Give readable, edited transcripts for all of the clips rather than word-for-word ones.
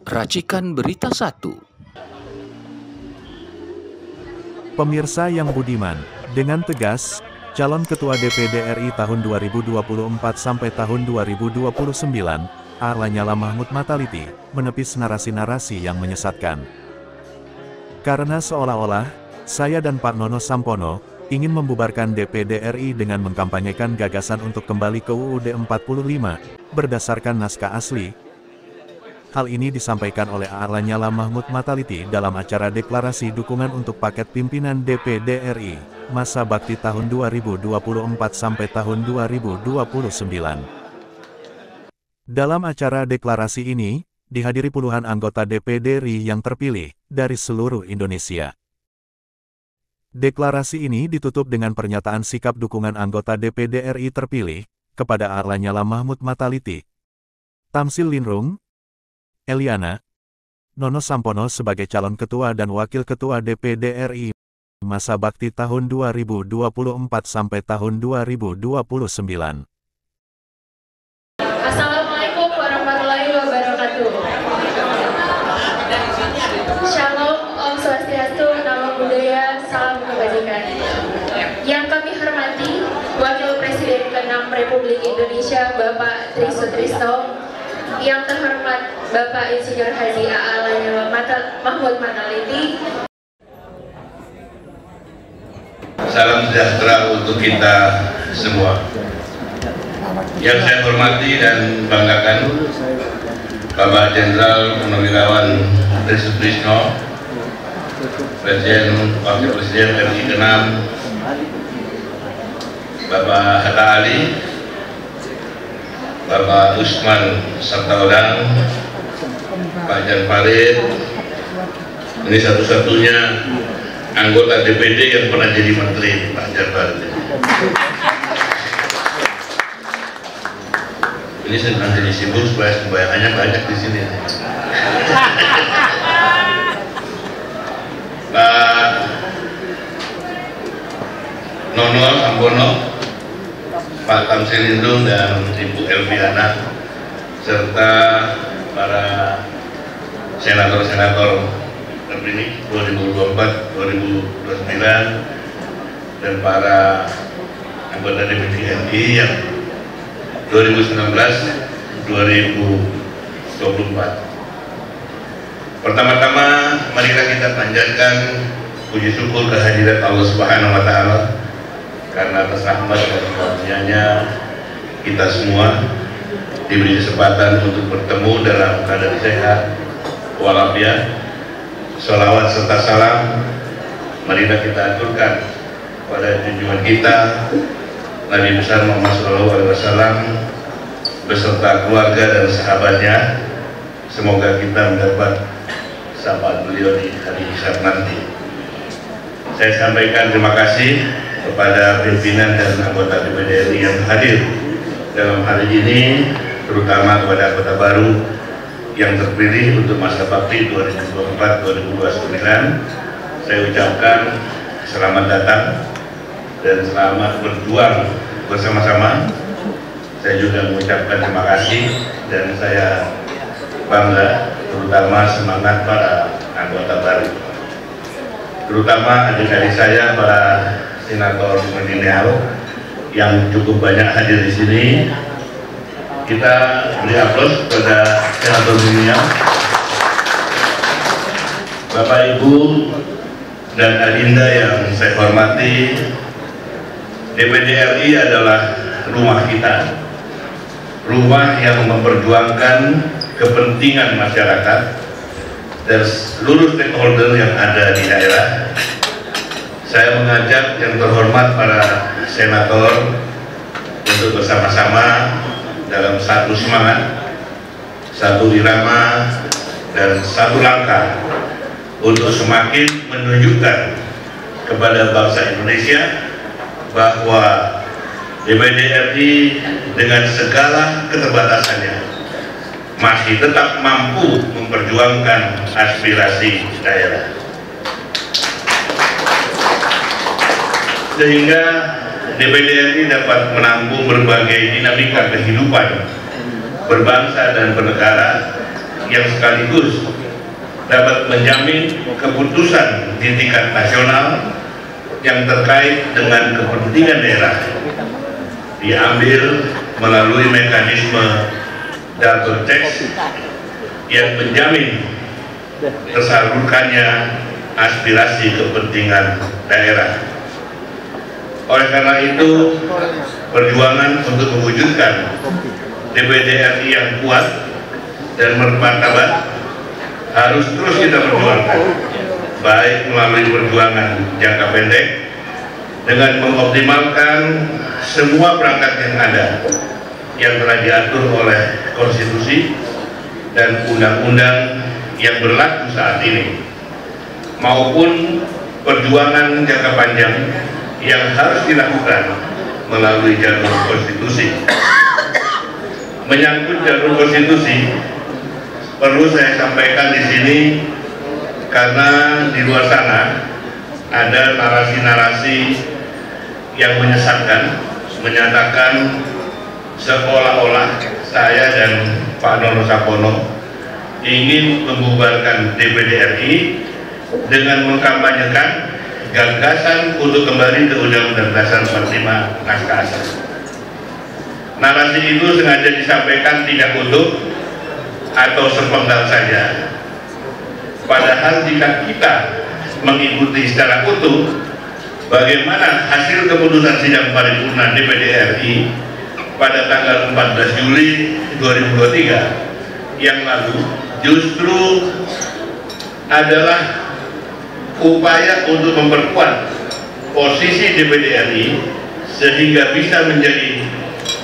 Racikan Berita 1. Pemirsa yang budiman, dengan tegas, calon Ketua DPD RI tahun 2024 sampai tahun 2029, A. Lanyala Mahmud Mataliti, menepis narasi-narasi yang menyesatkan. Karena seolah-olah, saya dan Pak Nono Sampono, ingin membubarkan DPD RI dengan mengkampanyekan gagasan untuk kembali ke UUD 45, berdasarkan naskah asli. Hal ini disampaikan oleh A. Lanyala Mahmud Mataliti dalam acara deklarasi dukungan untuk paket pimpinan DPD RI, masa bakti tahun 2024 sampai tahun 2029. Dalam acara deklarasi ini, dihadiri puluhan anggota DPD RI yang terpilih dari seluruh Indonesia. Deklarasi ini ditutup dengan pernyataan sikap dukungan anggota DPD RI terpilih kepada A. Lanyala Mahmud Mataliti, Tamsil Linrung, Eliana, Nono Sampono sebagai calon ketua dan wakil ketua DPD RI, masa bakti tahun 2024 sampai tahun 2029. Assalamualaikum warahmatullahi wabarakatuh. Shalom, Om Swastiastu, Namo Buddhaya, Salam Kebajikan. Yang kami hormati, Wakil Presiden ke-6 Republik Indonesia, Bapak Tri Sutrisno. Yang terhormat Bapak Insinyur Haji A. Lanyala Mahmud Mataliti. Salam sejahtera untuk kita semua. Yang saya hormati dan banggakan, Bapak Jenderal Purnawirawan Tri Sutrisno, Presiden Wakil Presiden RI ke-6, Bapak Hatta Ali, Bapak Usman Sabtaodang, Pak Jan Farid, ini satu-satunya anggota DPD yang pernah jadi menteri, Pak Jan Farid. Ini sedang jadi sibuk supaya sembayangannya banyak di sini. Pak Nono Sampono, Pak Tamsil Linrung dan Ibu Elviana, serta para senator-senator terpilih 2024-2029 dan para anggota DPD RI yang 2019-2024. Pertama-tama, marilah kita panjatkan puji syukur kehadirat Allah Subhanahu wa Ta'ala, karena atas rahmat dan karunia-Nya kita semua diberi kesempatan untuk bertemu dalam keadaan sehat walafiat. Sholawat serta salam marilah kita aturkan pada junjungan kita Nabi besar Muhammad SAW beserta keluarga dan sahabatnya. Semoga kita mendapat syafaat beliau di hari hisab nanti. Saya sampaikan terima kasih kepada pimpinan dan anggota DPD RI yang hadir dalam hari ini, terutama kepada anggota baru yang terpilih untuk masa bakti 2024-2029. Saya ucapkan selamat datang dan selamat berjuang bersama-sama. Saya juga mengucapkan terima kasih dan saya bangga, terutama semangat para anggota baru, terutama adik-adik saya para senator milenial yang cukup banyak hadir di sini. Kita beri aplaus kepada senator milenial. Bapak Ibu dan Adinda yang saya hormati, DPD RI adalah rumah kita, rumah yang memperjuangkan kepentingan masyarakat dan seluruh stakeholder yang ada di daerah. Saya mengajak yang terhormat para senator untuk bersama-sama dalam satu semangat, satu irama, dan satu langkah untuk semakin menunjukkan kepada bangsa Indonesia bahwa DPD RI dengan segala keterbatasannya masih tetap mampu memperjuangkan aspirasi daerah, sehingga DPD RI dapat menampung berbagai dinamika kehidupan berbangsa dan bernegara yang sekaligus dapat menjamin keputusan di tingkat nasional yang terkait dengan kepentingan daerah diambil melalui mekanisme double tax yang menjamin tersalurkannya aspirasi kepentingan daerah. Oleh karena itu, perjuangan untuk mewujudkan DPD RI yang kuat dan bermartabat harus terus kita perjuangkan, baik melalui perjuangan jangka pendek dengan mengoptimalkan semua perangkat yang ada yang telah diatur oleh konstitusi dan undang-undang yang berlaku saat ini, maupun perjuangan jangka panjang yang harus dilakukan melalui jalur konstitusi. Menyangkut jalur konstitusi, perlu saya sampaikan di sini karena di luar sana ada narasi-narasi yang menyesatkan, menyatakan seolah-olah saya dan Pak Nono Sapono ingin membubarkan DPD RI dengan mengkampanyekan gagasan untuk kembali ke Undang-Undang Dasar 45 naskah asal. Narasi itu sengaja disampaikan tidak utuh atau sepenggal saja. Padahal jika kita mengikuti secara utuh bagaimana hasil keputusan sidang paripurna DPD RI pada tanggal 14 Juli 2023 yang lalu, justru adalah upaya untuk memperkuat posisi DPD RI sehingga bisa menjadi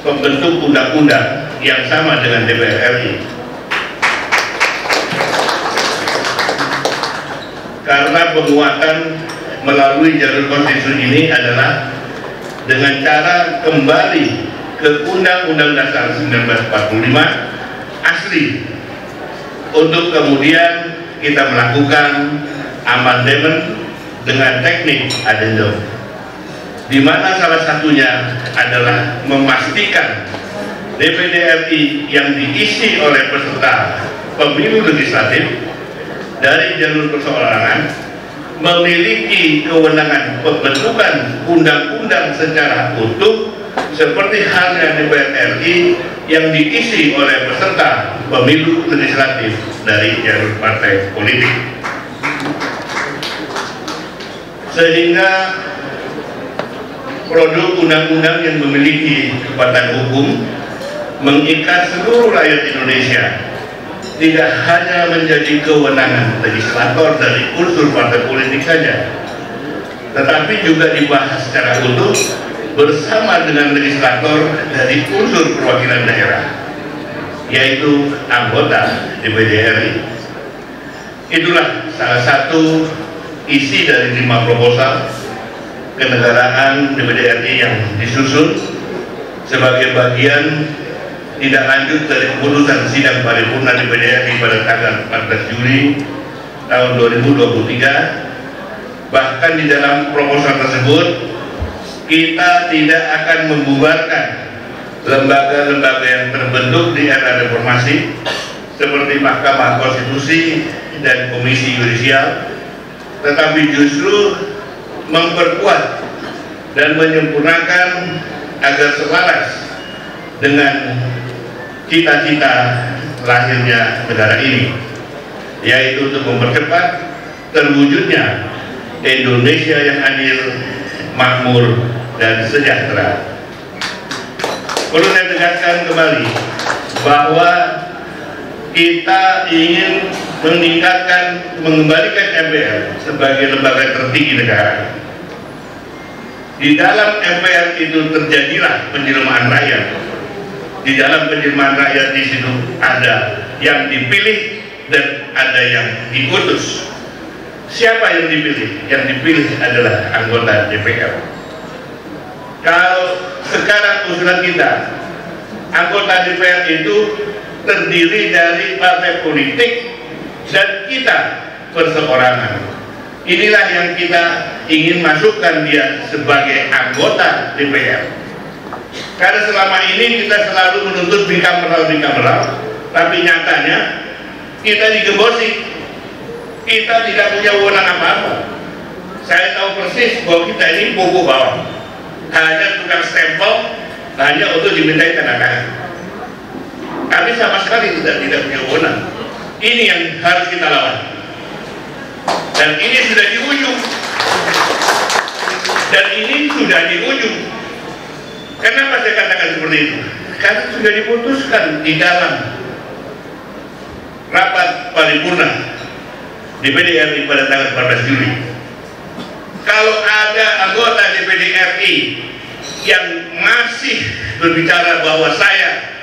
pembentuk undang-undang yang sama dengan DPR RI. Karena penguatan melalui jalur konstitusi ini adalah dengan cara kembali ke Undang-Undang Dasar 1945 asli, untuk kemudian kita melakukan amandemen dengan teknik adendum, di mana salah satunya adalah memastikan DPD RI yang diisi oleh peserta pemilu legislatif dari jalur perseorangan memiliki kewenangan pembentukan undang-undang secara utuh seperti halnya DPR RI yang diisi oleh peserta pemilu legislatif dari jalur partai politik. Sehingga produk undang-undang yang memiliki kekuatan hukum mengikat seluruh rakyat Indonesia, tidak hanya menjadi kewenangan legislator dari unsur partai politik saja, tetapi juga dibahas secara utuh bersama dengan legislator dari unsur perwakilan daerah, yaitu anggota DPD RI. Itulah salah satu isi dari 5 proposal kenegaraan DPD RI yang disusun sebagai bagian tidak lanjut dari keputusan sidang paripurna DPD RI pada tanggal 14 Juli tahun 2023. Bahkan di dalam proposal tersebut kita tidak akan membubarkan lembaga-lembaga yang terbentuk di era reformasi seperti Mahkamah Konstitusi dan Komisi Yudisial, tetapi justru memperkuat dan menyempurnakan agar selaras dengan cita-cita lahirnya negara ini, yaitu untuk mempercepat terwujudnya Indonesia yang adil, makmur, dan sejahtera. Perlu saya tegaskan kembali bahwa kita ingin meningkatkan, mengembalikan MPR sebagai lembaga tertinggi negara. Di dalam MPR itu terjadilah penjelmaan rakyat. Di dalam penjelmaan rakyat di situ ada yang dipilih dan ada yang diutus. Siapa yang dipilih? Yang dipilih adalah anggota DPR. Kalau sekarang usulan kita, anggota DPR itu terdiri dari partai politik dan kita perseorangan. Inilah yang kita ingin masukkan dia sebagai anggota DPR. Karena selama ini kita selalu menuntut bikameral, tapi nyatanya kita digembosi, kita tidak punya wewenang apa-apa. Saya tahu persis bahwa kita ini buku bawah, hanya tukang stempel, hanya untuk dimintai tanda tangan. Kami sama sekali tidak punya wewenang. Ini yang harus kita lawan. Dan ini sudah di ujung. Dan ini sudah di ujung. Kenapa saya katakan seperti itu? Karena sudah diputuskan di dalam rapat paripurna DPD RI pada tanggal 14 Juli. Kalau ada anggota DPD RI yang masih berbicara bahwa saya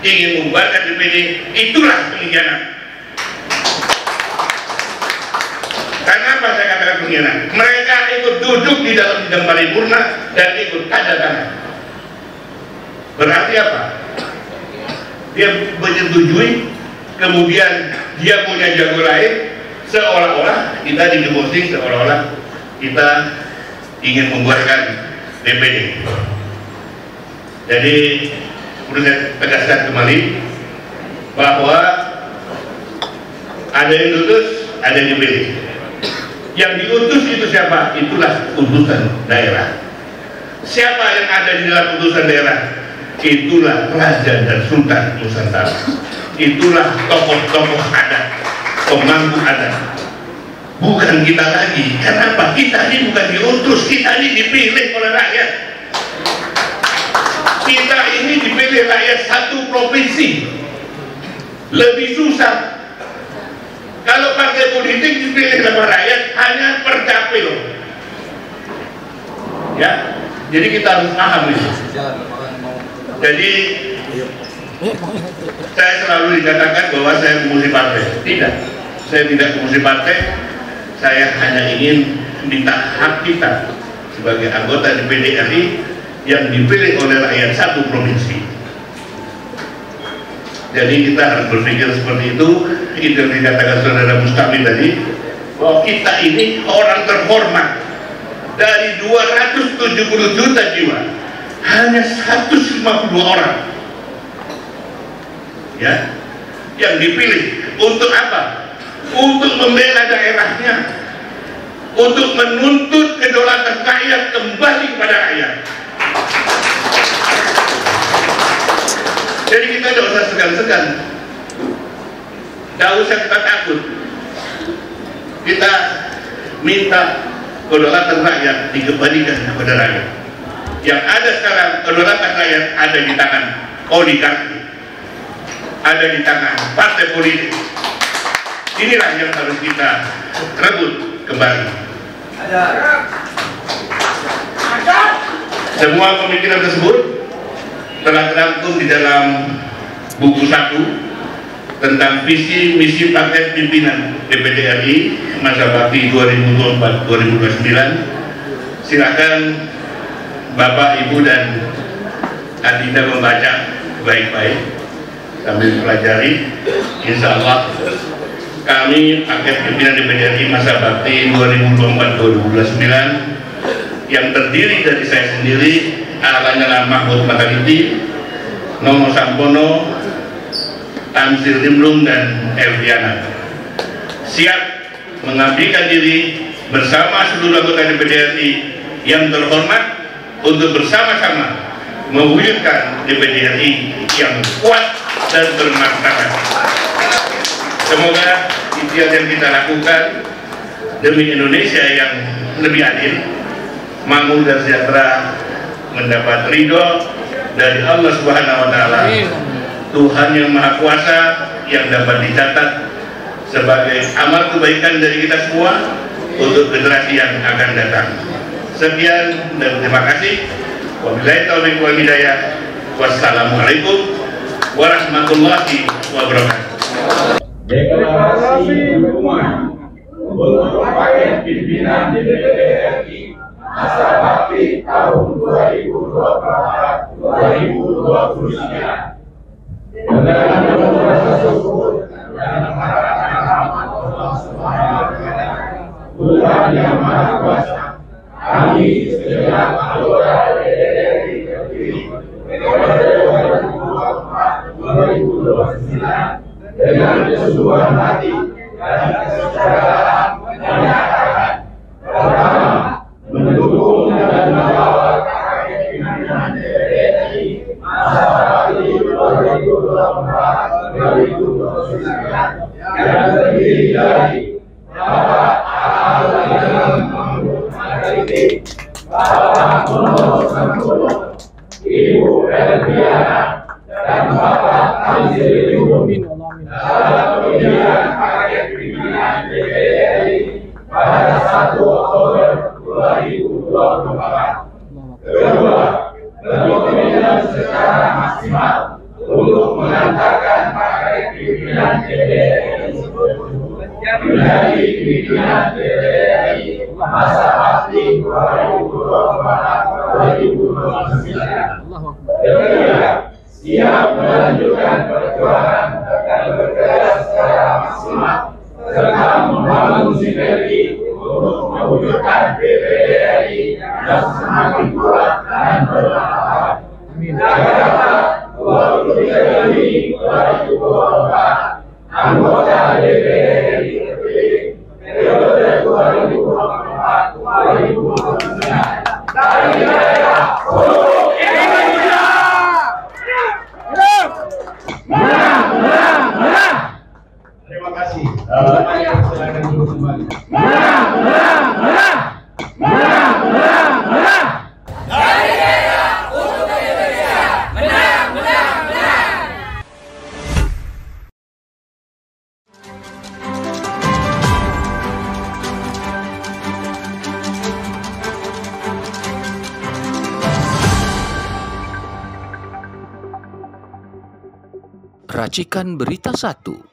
ingin membubarkan DPD, itulah pengkhianat. Kenapa saya katakan pengkhianat? Mereka ikut duduk di dalam sidang paripurna dan ikut tanda tangan. Berarti apa? Dia menyetujui, kemudian dia punya jago lain, seolah-olah kita digembosi, seolah-olah kita ingin membuarkan DPD. Jadi perlu saya tegaskan kembali bahwa ada yang diutus, ada yang dipilih. Yang diutus itu siapa? Itulah utusan daerah. Siapa yang ada di dalam utusan daerah? Itulah Raja dan Sultan Nusantara. Itulah tokoh-tokoh adat, pemangku adat. Bukan kita lagi. Kenapa? Kita ini bukan diutus, kita ini dipilih oleh rakyat. Kita ini dipilih rakyat satu provinsi. Lebih susah. Kalau partai politik dipilih sama rakyat hanya per dapil. Ya, jadi kita harus paham itu. Jadi saya selalu dikatakan bahwa saya memusuhi partai. Tidak, saya tidak memusuhi partai. Saya hanya ingin minta hak kita sebagai anggota DPD RI yang dipilih oleh rakyat satu provinsi. Jadi kita harus berpikir seperti itu. Itu yang dikatakan saudara Mustami tadi, bahwa kita ini orang terhormat. Dari 270 juta jiwa, hanya 150 orang ya yang dipilih. Untuk apa? Untuk membela daerahnya, untuk menuntut kedaulatan rakyat kembali kepada rakyat. Jadi kita tidak usah segan-segan, tidak usah kita takut. Kita minta kedaulatan rakyat dikembalikan kepada rakyat. Yang ada sekarang, kedaulatan rakyat ada di tangan oligarki, ada di tangan partai politik. Inilah yang harus kita rebut kembali. Semua pemikiran tersebut telah terangkum di dalam buku 1 tentang visi misi paket pimpinan DPD RI masa bakti 2024-2029. Silakan Bapak, Ibu, dan Adinda membaca baik-baik sambil pelajari. Insya Allah kami paket pimpinan DPD RI masa bakti 2024-2029 yang terdiri dari saya sendiri, Lanyala Mahmud Mataliti, Nomo Sampono, Tamsir Limlung, dan Elviana, siap mengabdikan diri bersama seluruh anggota DPD RI yang terhormat untuk bersama-sama mewujudkan DPD RI yang kuat dan bermartabat. Semoga ikhtiar yang kita lakukan demi Indonesia yang lebih adil, makmur dan sejahtera mendapat ridho dari Allah Subhanahu wa Ta'ala, Tuhan yang Maha Kuasa, yang dapat dicatat sebagai amal kebaikan dari kita semua untuk generasi yang akan datang. Sekian dan terima kasih. Wabillahi taufiq wal hidayah. Wassalamualaikum warahmatullahi wabarakatuh. Deklarasi dukungan untuk paket pimpinan DPD RI masa bakti tahun 2024-2029 dengan rasa syukur dan mengharapkan rahmat Allah Subhanahu wa Ta'ala, Tuhan yang Maha Kuasa, kami segenap anggota DPD RI terpilih periode 2024-2029 dengan keseluruhan menghormati dan secara menyatakan pertama, mendukung dan mengawal pimpinan DPD RI masa bakti 2024-2029 yang terdiri dari Bapak Mahmud Mataliti, Bapak Muhammad Samsul, Ibu Elviana, dan Bapak Tanzil Yudin dalam pemilihan paket pimpinan DPD RI pada 1 Oktober 2024. Kedua, berkomitmen secara maksimal untuk mengantarkan paket pimpinan DPD RI menjadi pimpinan DPD RI masa bakti 2024-2029. Ketiga, siap melanjutkan perjuangan dan bekerja secara maksimal serta membangun sinergi untuk mewujudkan DPD RI yang semakin kuat dan bermanfaat. Jakarta 23 Juni 2024, anggota DPD RI terpilih periode 2024-2029 dari daerah Solo, Indonesia. Menang, menang, menang. Terima kasih. Silakan dulu kembali. Menang, menang, menang. Menang, menang, menang. Dari daerah untuk Indonesia. Menang, menang, menang. Racikan Berita 1.